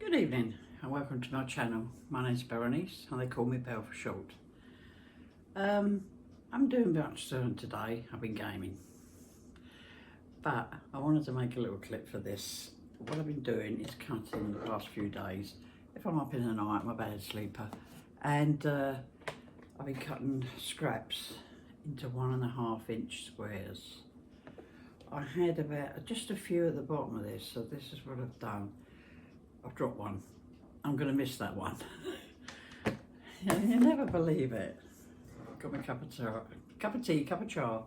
Good evening and welcome to my channel. My name's Berenice and they call me Belle for short. I'm doing much soon today. I've been gaming, but I wanted to make a little clip for this. What I've been doing is cutting the past few days. If I'm up in the night, I'm a bad sleeper, and I've been cutting scraps into 1.5 inch squares. I had about just a few at the bottom of this, so this is what I've done. I've dropped one. I'm going to miss that one. You never believe it. Got my cup of tea, cup of char.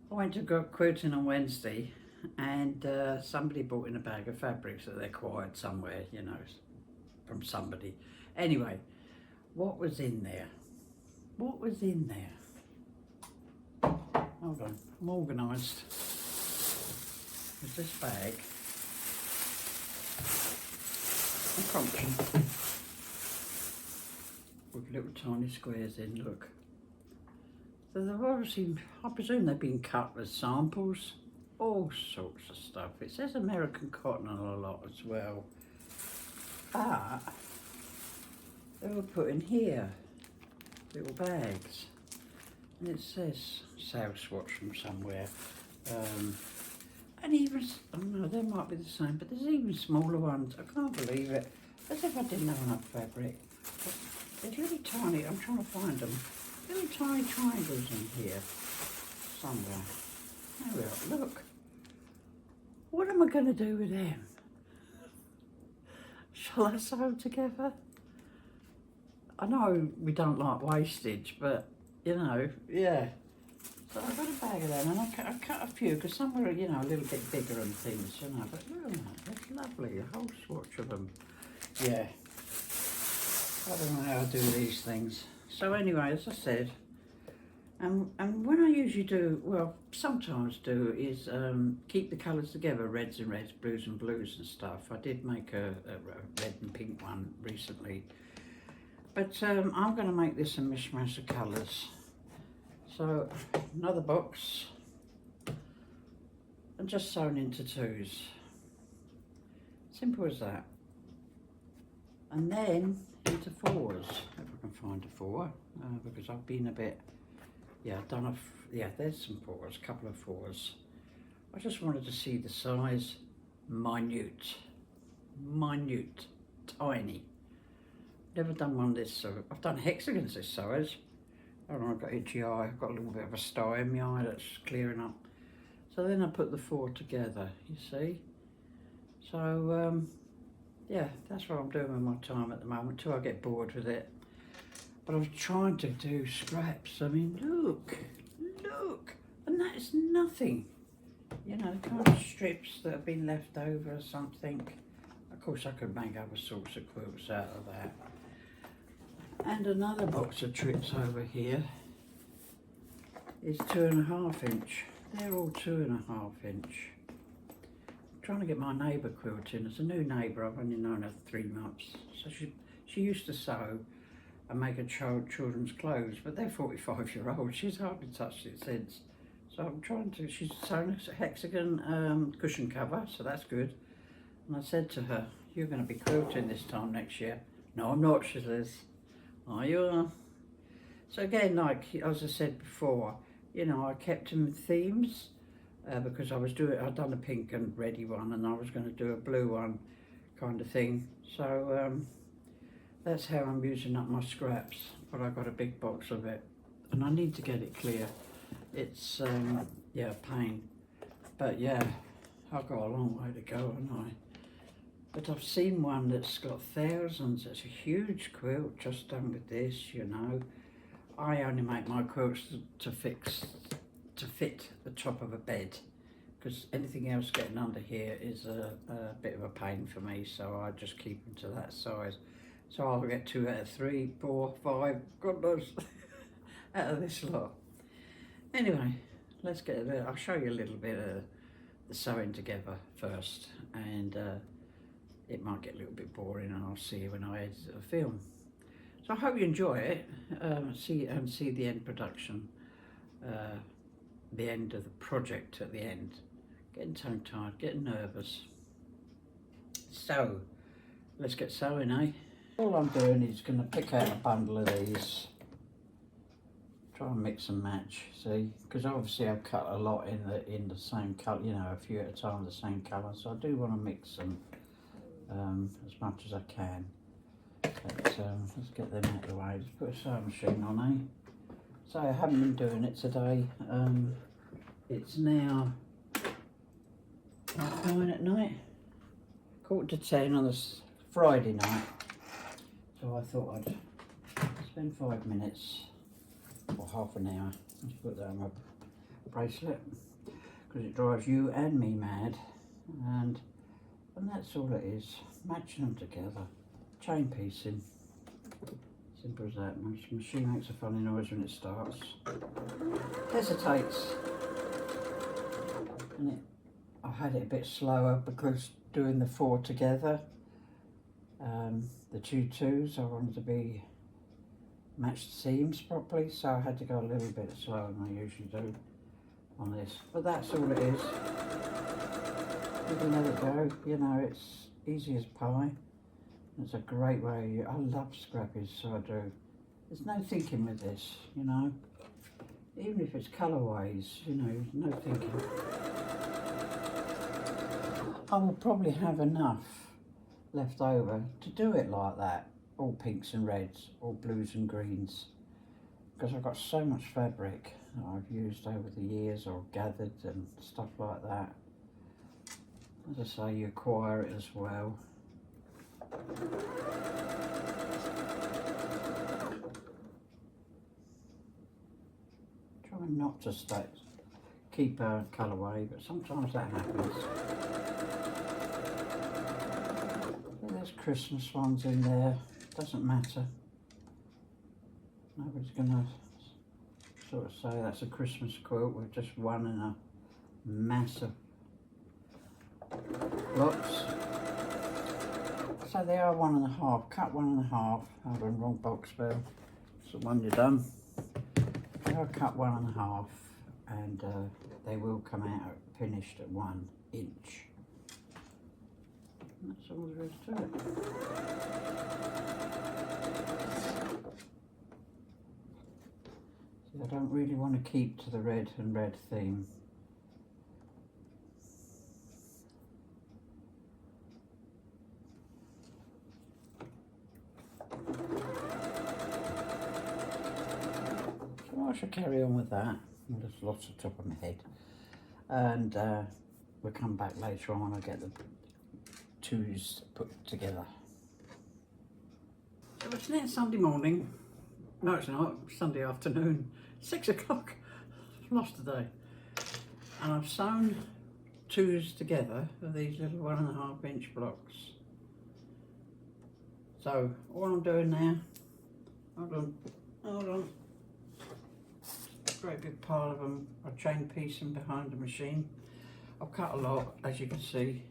I went to go quilting on Wednesday, and somebody brought in a bag of fabrics that they acquired somewhere, you know, from somebody. Anyway, what was in there? What was in there? Hold on, I'm organised. There's this bag. I'm crunching with little tiny squares in, look. So they've obviously, I presume they've been cut as samples, all sorts of stuff. It says American cotton on a lot as well, but they were put in here, little bags, and it says sales swatch from somewhere. And even, I don't know, they might be the same, but there's even smaller ones. I can't believe it. As if I didn't have enough fabric. But there's really tiny, I'm trying to find them, really tiny triangles in here somewhere. There we are, look. What am I going to do with them? Shall I sew them together? I know we don't like wastage, but, you know, yeah. So I've got a bag of them, and I cut a few because some were, you know, a little bit bigger and things, you know. But look at that, that's lovely, a whole swatch of them. Yeah, I don't know how I do these things. So anyway, as I said, and when I usually do, well, sometimes do, is keep the colours together, reds and reds, blues and blues and stuff. I did make a red and pink one recently, but I'm going to make this a mishmash of colours. So another box, and just sewn into twos. Simple as that. And then into fours, if I can find a four, because I've been a bit, yeah, there's some fours, a couple of fours. I just wanted to see the size, minute, tiny. Never done one this, so I've done hexagons this size. I don't know, I've got itchy eye, I've got a little bit of a sty in my eye that's clearing up. So then I put the four together, you see. So, yeah, that's what I'm doing with my time at the moment, till I get bored with it. But I was trying to do scraps. I mean, look, and that is nothing. You know, the kind of strips that have been left over or something. Of course, I could make other sorts of quilts out of that. And another box of tricks over here is 2.5 inch. They're all 2.5 inch. I'm trying to get my neighbour quilting. It's a new neighbour, I've only known her 3 months. So she used to sew and make her children's clothes, but they're 45-year-old. She's hardly touched it since. So I'm trying to, she's sewn a hexagon cushion cover, so that's good. And I said to her, you're going to be quilting this time next year. No, I'm not, she says. Oh, you are. So again, like as I said before, you know, I kept them themes because I'd done a pink and reddy one, and I was going to do a blue one kind of thing. So that's how I'm using up my scraps. But I got a big box of it, and I need to get it clear. It's yeah, a pain. But yeah, I've got a long way to go, haven't I? But I've seen one that's got thousands. It's a huge quilt just done with this, you know. I only make my quilts to fit the top of a bed, because anything else getting under here is a bit of a pain for me, so I just keep them to that size. So I'll get 2 out of 3, 4, 5, God knows, out of this lot. Anyway, let's get there. I'll show you a little bit of the sewing together first, and it might get a little bit boring, and I'll see you when I edit the film. So I hope you enjoy it, see the end production, the end of the project at the end. Getting tongue-tied, getting nervous. So let's get sewing, eh? All I'm doing is going to pick out a bundle of these, try and mix and match, see, because obviously I've cut a lot in the same colour, you know, a few at a time, the same colour, so I do want to mix them as much as I can. But let's get them out of the way. Let's put a sewing machine on, eh? So I haven't been doing it today. It's now 9 at night, 9:45 on a Friday night. So I thought I'd spend 5 minutes or half an hour. Let's put that on my bracelet because it drives you and me mad. And that's all it is. Matching them together. Chain piecing. Simple as that. My machine makes a funny noise when it starts. Hesitates. And I had it a bit slower because doing the 4 together, the 2 twos, I wanted to be match the seams properly, so I had to go a little bit slower than I usually do on this. But that's all it is. You can let it go, you know, it's easy as pie. It's a great way. I love scrappies, so I do. There's no thinking with this, you know. Even if it's colourways, you know, no thinking. I will probably have enough left over to do it like that. All pinks and reds, all blues and greens. Because I've got so much fabric that I've used over the years or gathered and stuff like that. As I say, you acquire it as well. Try not to keep a colourway, but sometimes that happens. There's Christmas ones in there, doesn't matter. Nobody's gonna sort of say that's a Christmas quilt with just one in a mass of blocks. So they are 1.5, cut 1.5. Hold on, wrong box bell. That's the one you're done. They are cut 1.5 and they will come out finished at 1 inch. And that's all there is to it. See, I don't really want to keep to the red and red theme. I should carry on with that. There's lots on top of my head, and we'll come back later on when I get the twos put together. So it's now Sunday morning. No, it's not. Sunday afternoon. 6 o'clock. Lost the day. And I've sewn twos together of these little 1.5 inch blocks. So all I'm doing now. Hold on. Great big pile of them. I chain piece them behind the machine. I've cut a lot, as you can see,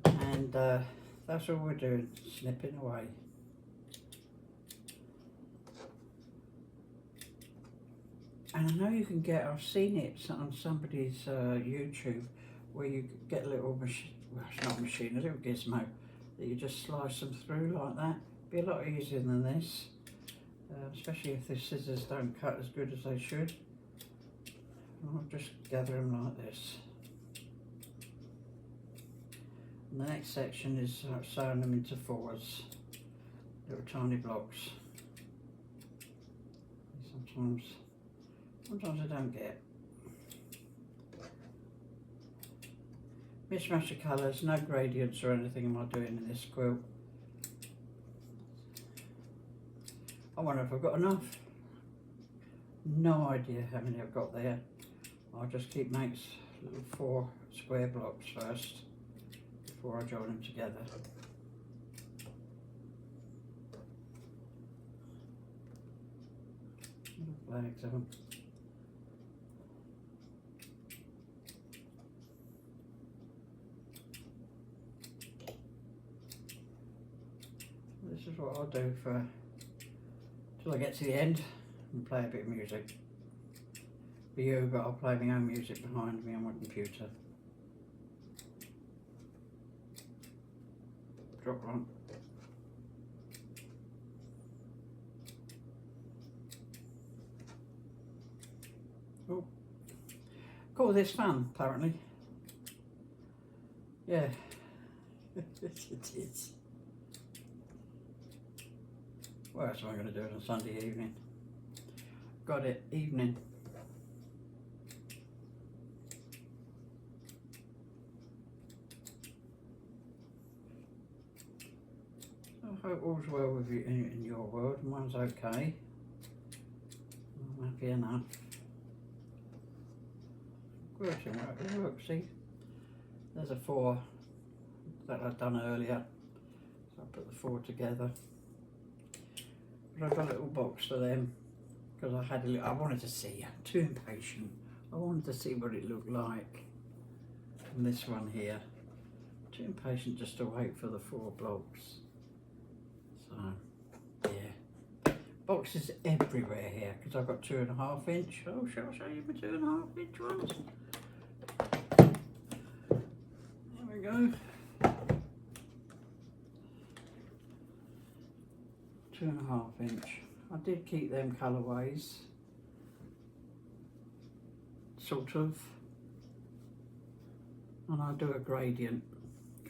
and that's all we're doing, snipping away. And I know you can get, I've seen it on somebody's YouTube, where you get a little machine, well it's not a machine, a little gizmo, that you just slice them through like that. Be a lot easier than this. Especially if the scissors don't cut as good as they should. I'll just gather them like this. And the next section is sewing them into 4s, little tiny blocks. Sometimes I don't get. Mishmash of colours, no gradients or anything am I doing in this quilt. I wonder if I've got enough. No idea how many I've got there. I'll just keep making little 4 square blocks first before I join them together. Little flags of them. This is what I'll do for till I get to the end and play a bit of music. For you, but I'll play my own music behind me on my computer. drop one. Oh, call this fun apparently. Yeah, it is. What else am I going to do on a Sunday evening? Got it, evening. I hope all's well with you in your world. Mine's okay. I'm happy enough. Working right. Look, see, there's a 4 that I've done earlier. So I put the 4 together. But I've got a little box for them because I wanted to see. I'm too impatient. I wanted to see what it looked like. And this one here. Too impatient just to wait for the 4 blocks. So, yeah. Boxes everywhere here because I've got 2.5 inch. Oh, shall I show you my 2.5 inch ones? There we go. 2.5 inch. I did keep them colourways. Sort of. And I do a gradient.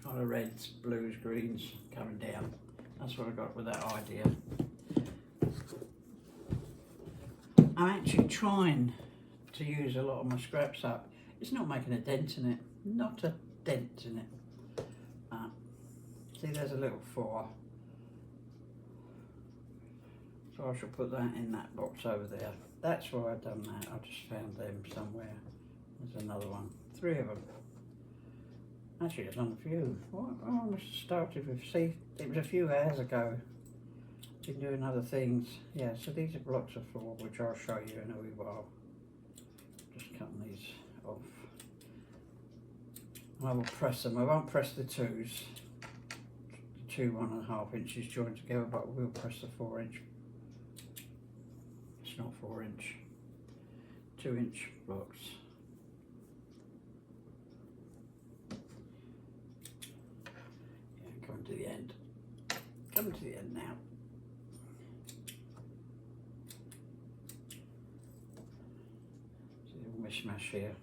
Kind of reds, blues, greens coming down. That's what I got with that idea. I'm actually trying to use a lot of my scraps up. It's not making a dent in it. Not a dent in it. See, there's a little 4. So I shall put that in that box over there. That's why I've done that. I just found them somewhere. There's another one. 3 of them. Actually, I've done a few. Well, I almost started with, see, it was a few hours ago. Been doing other things. Yeah, so these are blocks of 4, which I'll show you in a wee while. Just cutting these off. I will press them. I won't press the 2s. The 2 1.5 inches joined together, but I will press the 4 inch. It's not 4 inch. 2 inch blocks. Yeah, coming to the end. Coming to the end now. Mishmash here.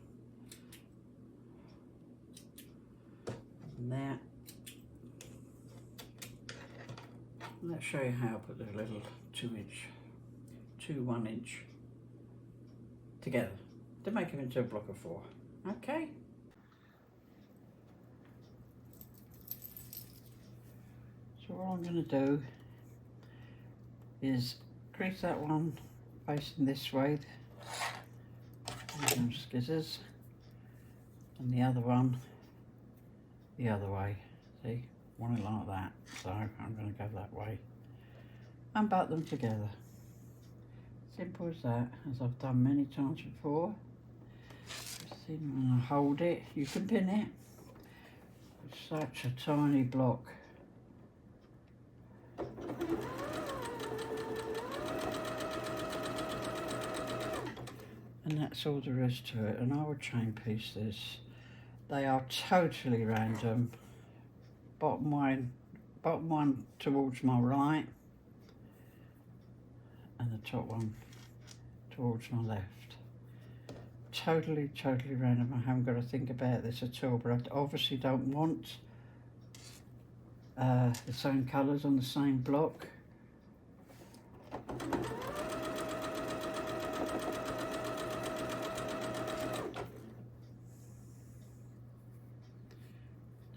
And there. Let's show you how I put the little 2 1 inch together to make them into a block of 4. Okay. So what I'm going to do is crease that one facing this way. Some scissors, and the other one the other way. See, want it like that, so I'm going to go that way and back them together. Simple as that, as I've done many times before. Just see, when I hold it, you can pin it. It's such a tiny block. And that's all there is to it. And I will chain piece this. They are totally random. Bottom one towards my right, and the top one towards my left. Totally random. I haven't got to think about this at all, but I obviously don't want the same colours on the same block.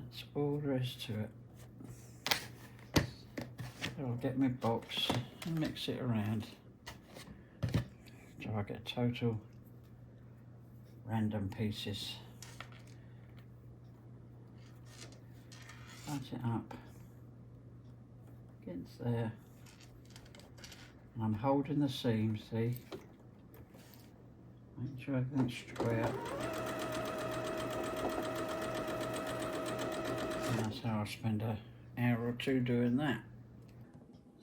That's all there is to it. So I'll get my box and mix it around. So I get total random pieces. Cut it up against there. And I'm holding the seam, see? Make sure everything's square. And that's how I spend an hour or two doing that.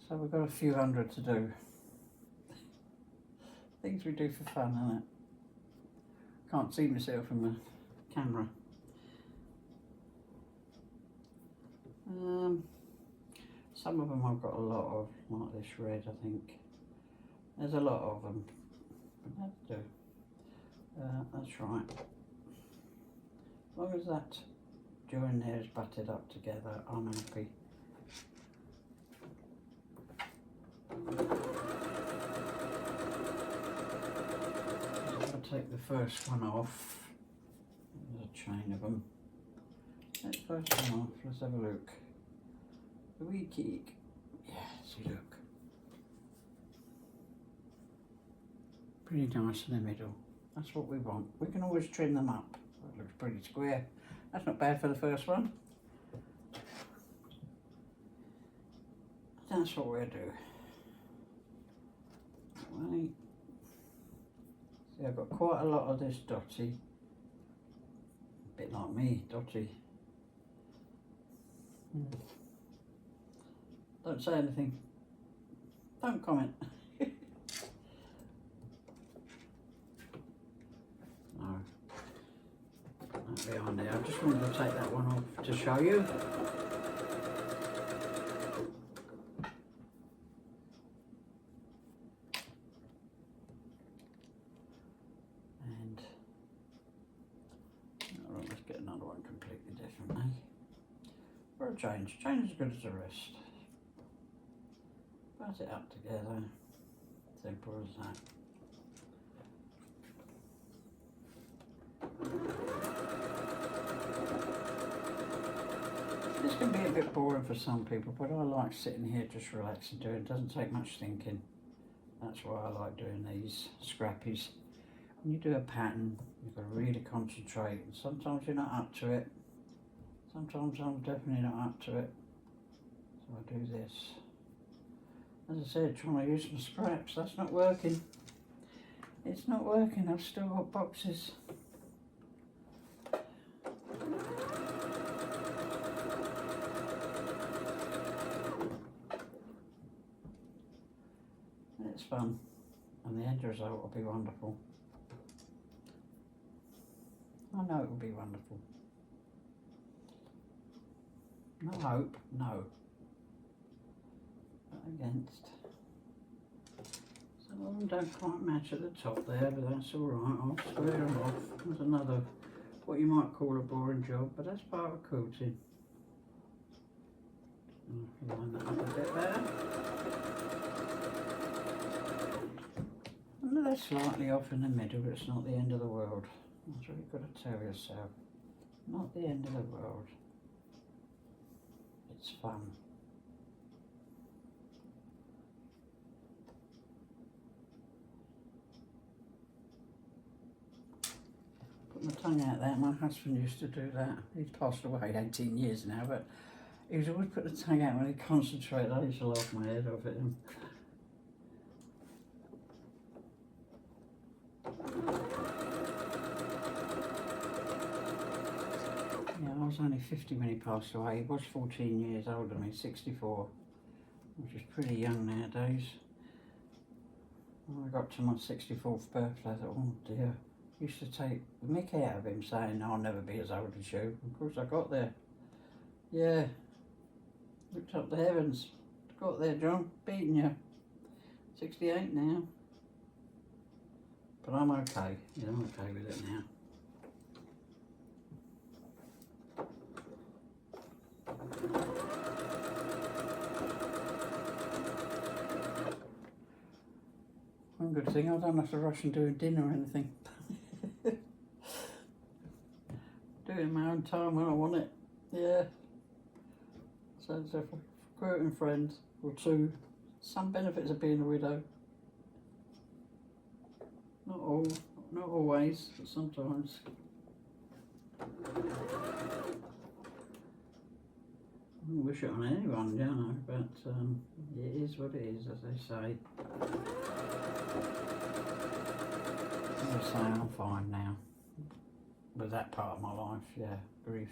So we've got a few hundred to do. Things we do for fun, isn't it? Can't see myself in the camera. Some of them I've got a lot of, like this red, I think. There's a lot of them, but that's do. That's right. As long as that join there is butted up together, I'm happy. I'll take the first one off. There's a chain of them. Take the first one off, let's have a look. The wee cake. Yeah, see, look. Pretty nice in the middle. That's what we want. We can always trim them up. That looks pretty square. That's not bad for the first one. That's what we'll do. Right. See, I've got quite a lot of this dotty. A bit like me, dotty. Don't say anything. Don't comment. No. That behind there. I just wanted to take that one off to show you. And alright, let's get another one completely different, eh? For a change. Change is as good as the rest. Put it up together. Simple as that. This can be a bit boring for some people, but I like sitting here just relaxing doing it. It doesn't take much thinking. That's why I like doing these scrappies. When you do a pattern, you've got to really concentrate, and sometimes you're not up to it. Sometimes I'm definitely not up to it. So I do this. As I said, trying to use my scraps, that's not working. It's not working, I've still got boxes. It's fun, and the end result will be wonderful. I know it will be wonderful. No hope, no. But against. Some of them don't quite match at the top there, but that's alright. I'll square them off. There's another, what you might call a boring job, but that's part of quilting. Line that up a bit better. And they're slightly off in the middle, but it's not the end of the world. That's what you've got to tell yourself. Not the end of the world. It's fun. Put my tongue out there. My husband used to do that. He's passed away 18 years now, but he was always put the tongue out when he concentrated. I used to laugh my head off at him. Yeah, I was only 50 when he passed away. He was 14 years older than me, 64, which is pretty young nowadays. When I got to my 64th birthday, I thought, oh dear. I used to take the mick out of him saying, no, I'll never be as old as you. Of course I got there. Yeah. Looked up the heavens. Got there, John. Beating you. 68 now. But I'm okay. Yeah, I'm okay with it now. One good thing, I don't have to rush and do dinner or anything. Do it in my own time when I want it. Yeah. So for quilting friends or two, some benefits of being a widow. Not all, not always, but sometimes. I wouldn't wish it on anyone, you know, but it is what it is, as they say. As I say, I'm fine now. With that part of my life, yeah, grief.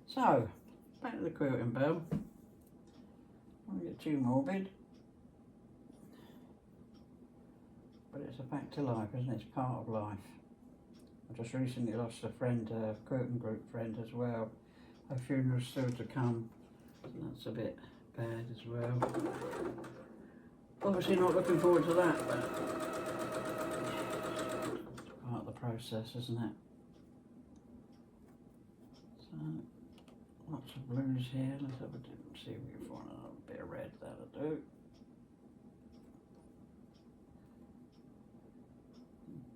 So, back to the quilting bell. I don't get too morbid. But it's a fact of life, isn't it? It's part of life. I just recently lost a friend, a quilting group friend as well. Her funeral's still to come, so that's a bit bad as well. Obviously not looking forward to that, but it's part of the process, isn't it? So, lots of blues here. Let's have a see if we can find a bit of red. That'll do.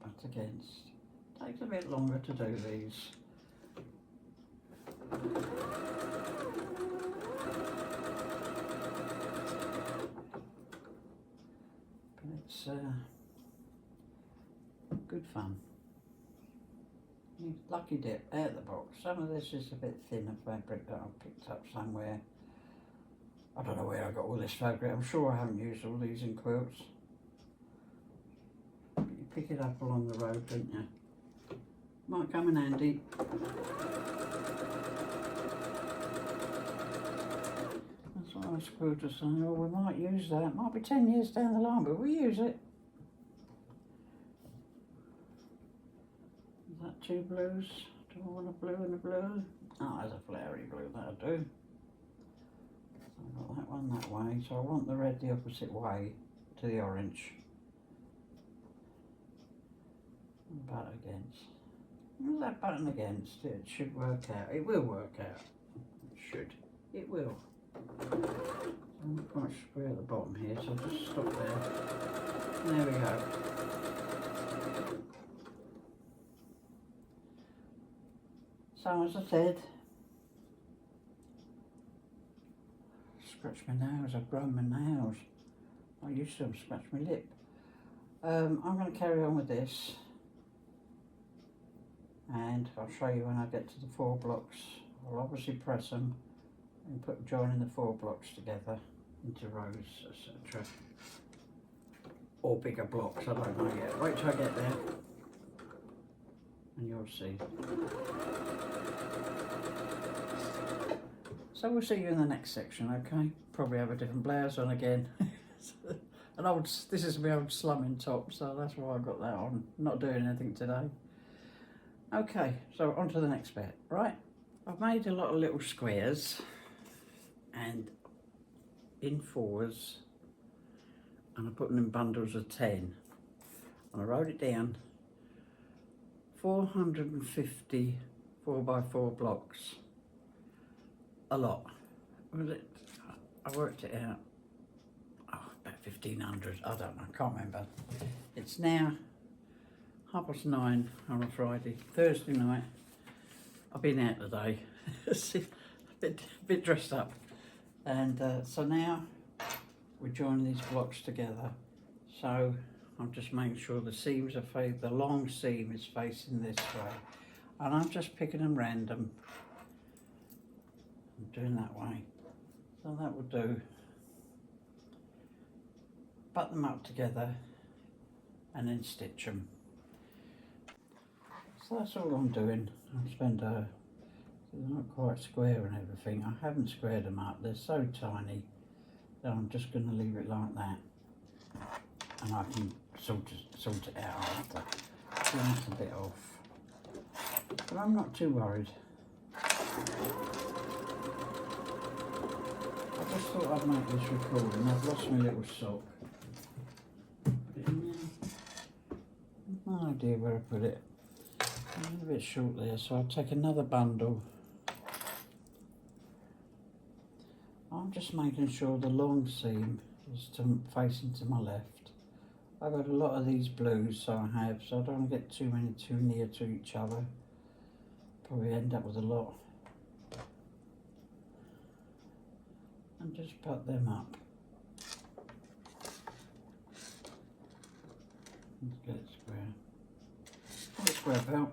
But against. Takes a bit longer to do these. But it's good fun. Lucky dip out the box. Some of this is a bit thinner fabric that I picked up somewhere. I don't know where I got all this fabric. I'm sure I haven't used all these in quilts. But you pick it up along the road, don't you? Might come in handy. That's what I was quilters saying. Oh, we might use that. Might be 10 years down the line, but we use it. Is that two blues? Do I want a blue and a blue? Oh, there's a flowery blue, that'll do. So I've got that one that way, so I want the red the opposite way to the orange. And butt against. What's that button against? It should work out. It will work out. It should. It will. I'm not quite square at the bottom here, so I'll just stop there. There we go. So as I said, scratch my nails, I've grown my nails. I used to have scratched my lip. I'm going to carry on with this, and I'll show you when I get to the 4 blocks. I'll obviously press them and joining the 4 blocks together into rows, etc. Or bigger blocks, I don't know yet. Wait till I get there and you'll see. So we'll see you in the next section, okay? Probably have a different blouse on again. This is my old slumming top, so that's why I got that on. Not doing anything today. Okay, so on to the next bit, right? I've made a lot of little squares and in 4s, and I put them in bundles of 10. And I wrote it down, 450 4x4 blocks. A lot. Was it? I worked it out. Oh, about 1,500. I don't know. I can't remember. It's now 9:30 on a Friday, Thursday night. I've been out today, a bit dressed up, and so now we're joining these blocks together. So I'm just making sure the seams are the long seam is facing this way, and I'm just picking them random. I'm doing that way, so that will do. Butt them up together and then stitch them. So that's all I'm doing. I'll spend they're not quite square and everything. I haven't squared them up. They're so tiny that I'm just going to leave it like that, and I can sort it out after. So that's a bit off, but I'm not too worried. I just thought I'd make this recording. I've lost my little sock. Put it in there. No idea where I put it. I'm a bit short there, so I'll take another bundle. I'm just making sure the long seam is facing to my left. I've got a lot of these blues, so I don't want to get too many too near to each other. Probably end up with a lot. And just put them up. Let's get it square. Got a square belt.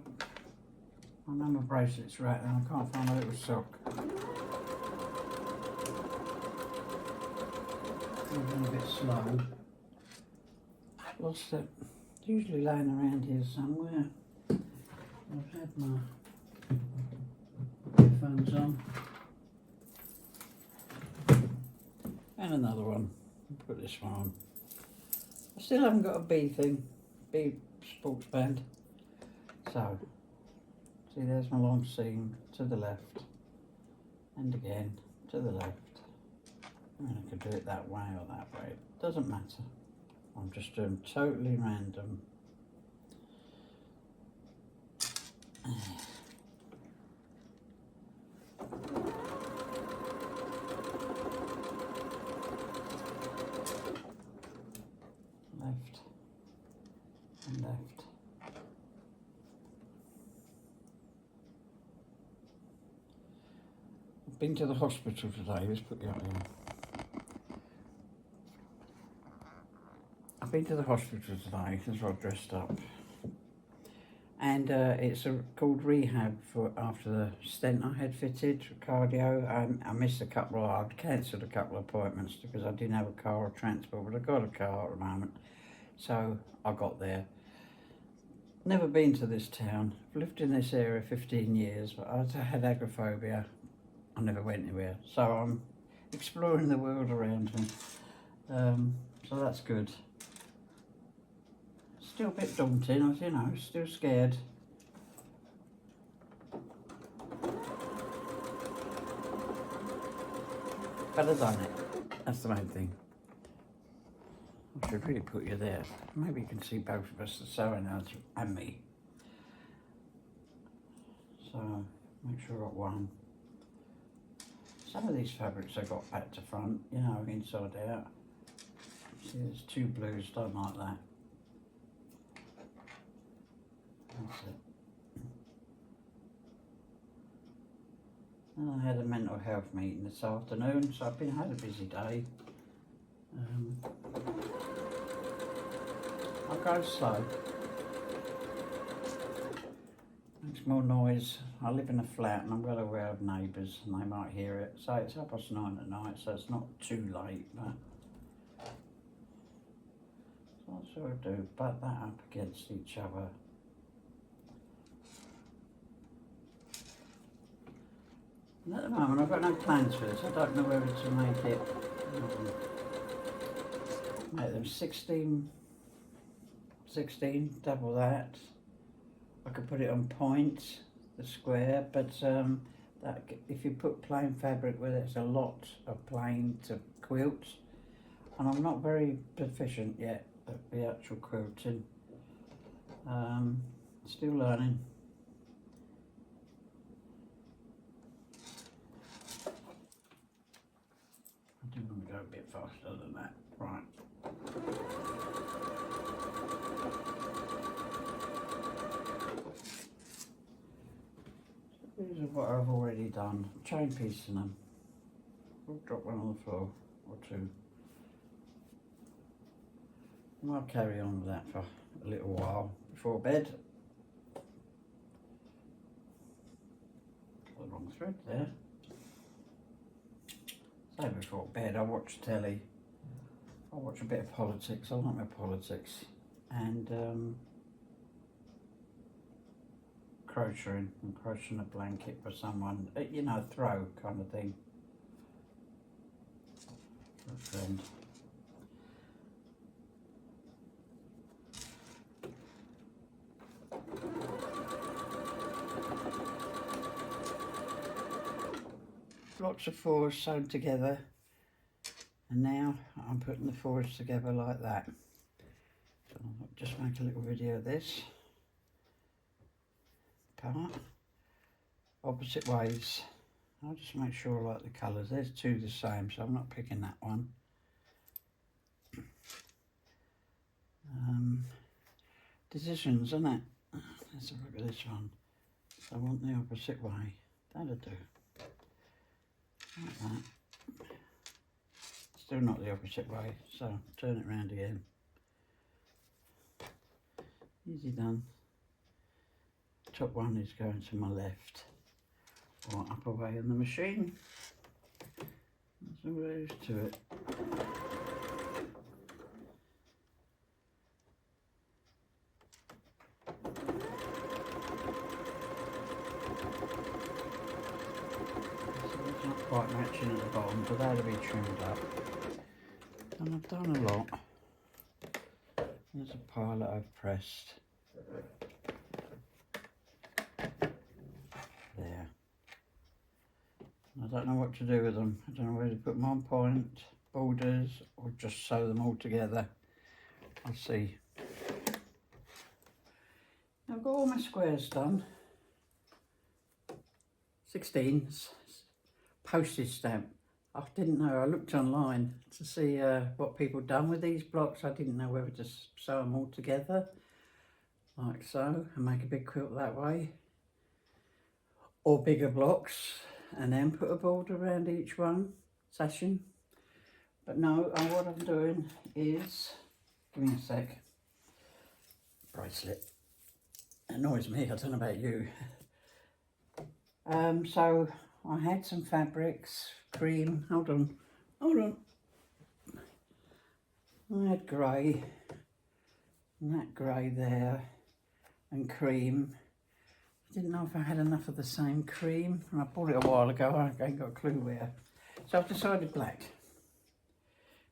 I know my bracelet's right and I can't find a little sock. I'm going a bit slow. Lost it. It's usually laying around here somewhere. I've had my headphones on. And another one. I'll put this one on. I still haven't got a B sports band. So, see, there's my long seam to the left. and again to the left. And I can do it that way or that way, doesn't matter. I'm just doing totally random. Left and left. I've been to the hospital today. Let's put the other on. I've been to the hospital today because I dressed up, and it's called rehab for after the stent I had fitted, cardio. I missed I'd cancelled a couple of appointments because I didn't have a car or transport, but I got a car at the moment, so I got there. Never been to this town. I've lived in this area 15 years, but I had agoraphobia. I never went anywhere, so I'm exploring the world around me. So that's good. Still a bit daunting, you know, still scared. But I've done it. That's the main thing. I should really put you there. Maybe you can see both of us, the sewing and me. So make sure I've got one. Some of these fabrics I got back to front, you know, inside out. See, there's two blues, don't like that. That's it. And I had a mental health meeting this afternoon, so I've had a busy day. I'll go slow. Makes more noise. I live in a flat and I'm well aware of neighbours and they might hear it. So it's 9:30 at night, so it's not too late, but so that's what I do, butt that up against each other. And at the moment I've got no plans for this. I don't know whether to make it, make them 16, double that. I could put it on points, the square, but that if you put plain fabric with it, it's a lot of plain to quilt, and I'm not very proficient yet at the actual quilting. Still learning. I do want to go a bit faster than that, right. These are what I've already done, chain piecing them. I'll drop one on the floor or two. And I'll carry on with that for a little while before bed. Got the wrong thread there. So before bed I watch telly. I watch a bit of politics. I like my politics. And crocheting and crocheting a blanket for someone, you know, throw kind of thing for a friend. Lots of fours sewn together, and now I'm putting the fours together like that. So I'll just make a little video of this part, opposite ways. I'll just make sure I like the colours. There's two the same, so I'm not picking that one. Decisions, isn't it? Let's have a look at this one. So I want the opposite way. That'll do. Like that. Still not the opposite way, so turn it round again. Easy done. Top one is going to my left or up away on the machine. That's all there is to it. So it's not quite matching at the bottom, but that'll be trimmed up. And I've done a lot. There's a pile that I've pressed. There. I don't know what to do with them. I don't know whether to put them on point, borders, or just sew them all together. I'll see. I've got all my squares done. 16s, postage stamp. I didn't know, I looked online to see what people done with these blocks. I didn't know whether to sew them all together, like so, and make a big quilt that way. Or bigger blocks, and then put a border around each one, sashing. But no, what I'm doing is, give me a sec, bracelet. It annoys me, I don't know about you. So I had some fabrics, cream, hold on. I had grey, and that grey there, and cream. I didn't know if I had enough of the same cream, and I bought it a while ago, I ain't got a clue where. So I've decided black.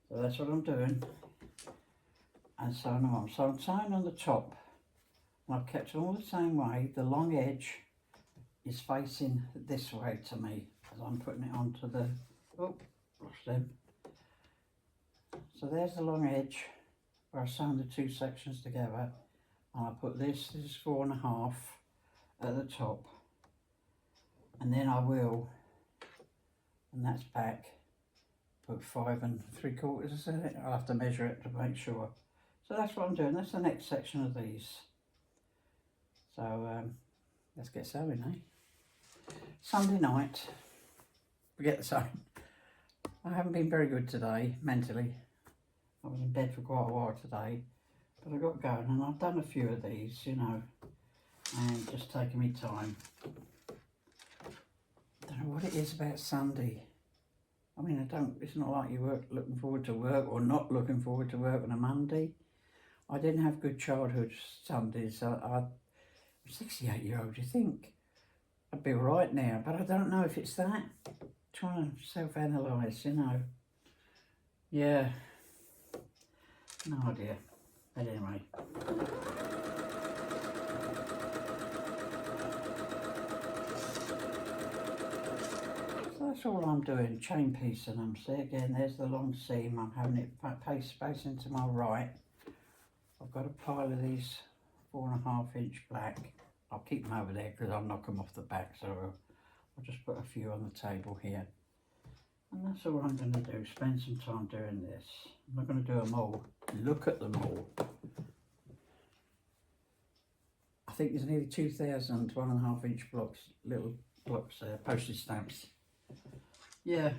So that's what I'm doing. And so on. So I'm sewing on the top, and I've kept it all the same way. The long edge is facing this way to me as I'm putting it onto the, oh, lost them. So there's the long edge where I sewn the two sections together, and I put this is 4.5 at the top, and then I will, and that's back, put 5 3/4 in it. I'll have to measure it to make sure. So that's what I'm doing. That's the next section of these. So let's get sewing, eh? Sunday night, forget the sewing. I haven't been very good today, mentally. I was in bed for quite a while today, but I got going, and I've done a few of these, you know, and just taking me time. I don't know what it is about Sunday. I mean, it's not like you looking forward to work or not looking forward to work on a Monday. I didn't have good childhood Sundays. I'm 68-year-old, you think I'd be all right now, but I don't know if it's that. Trying to self-analyse, you know. Yeah, no idea. But anyway. So that's all I'm doing, chain piecing them. See again, there's the long seam. I'm having it facing to my right. I've got a pile of these 4.5 inch black. I'll keep them over there because I'll knock them off the back, so I'll just put a few on the table here. And that's all I'm going to do, spend some time doing this. I'm not going to do them all, look at them all. I think there's nearly 2,000 1.5 inch blocks, little blocks there, postage stamps. Yeah.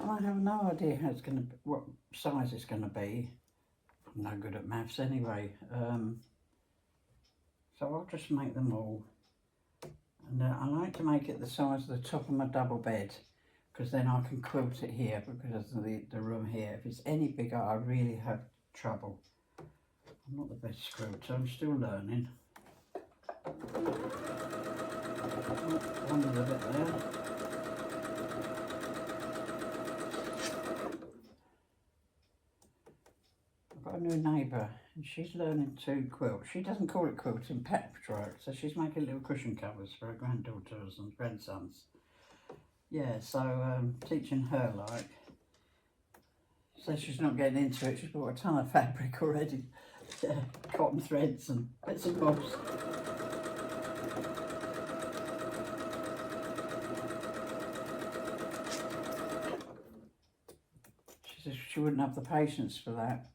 I have no idea how it's going to, what size it's going to be. I'm no good at maths anyway. So I'll just make them all. And I like to make it the size of the top of my double bed, because then I can quilt it here because of the room here. If it's any bigger, I really have trouble. I'm not the best quilter, I'm still learning. One little bit there. I've got a new neighbour and she's learning to quilt. She doesn't call it quilting, patchwork, so she's making little cushion covers for her granddaughters and grandsons. Yeah, so teaching her, like, so she's not getting into it. She's bought a ton of fabric already, cotton threads and bits and bobs. She says she wouldn't have the patience for that.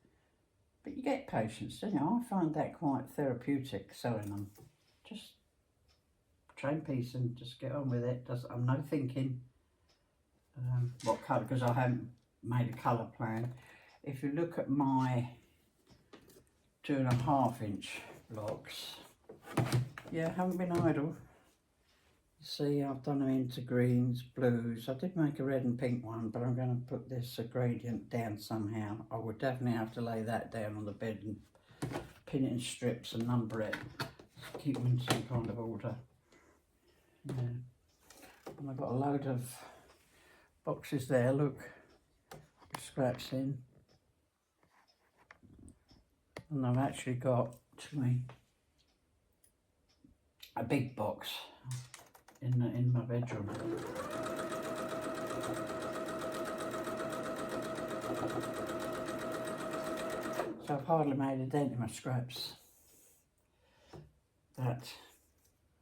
But you get patience, don't you? I find that quite therapeutic, sewing them. Just chain piece and just get on with it. I'm no thinking what colour, because I haven't made a colour plan. If you look at my 2.5 inch blocks, yeah, I haven't been idle. See, I've done them into greens, blues. I did make a red and pink one, but I'm going to put this gradient down somehow. I would definitely have to lay that down on the bed and pin it in strips and number it. Keep them in some kind of order. Yeah. And I've got a load of boxes there, look, scraps in. And I've actually got to me a big box in my bedroom. So I've hardly made a dent in my scraps. But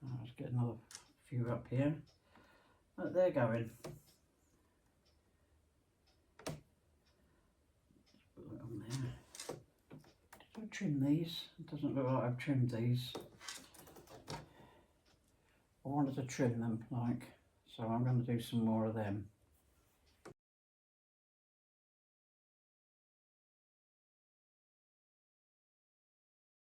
let's get another few up here. But they're going. Put that on there. Did I trim these? It doesn't look like I've trimmed these. I wanted to trim them, like, so I'm going to do some more of them.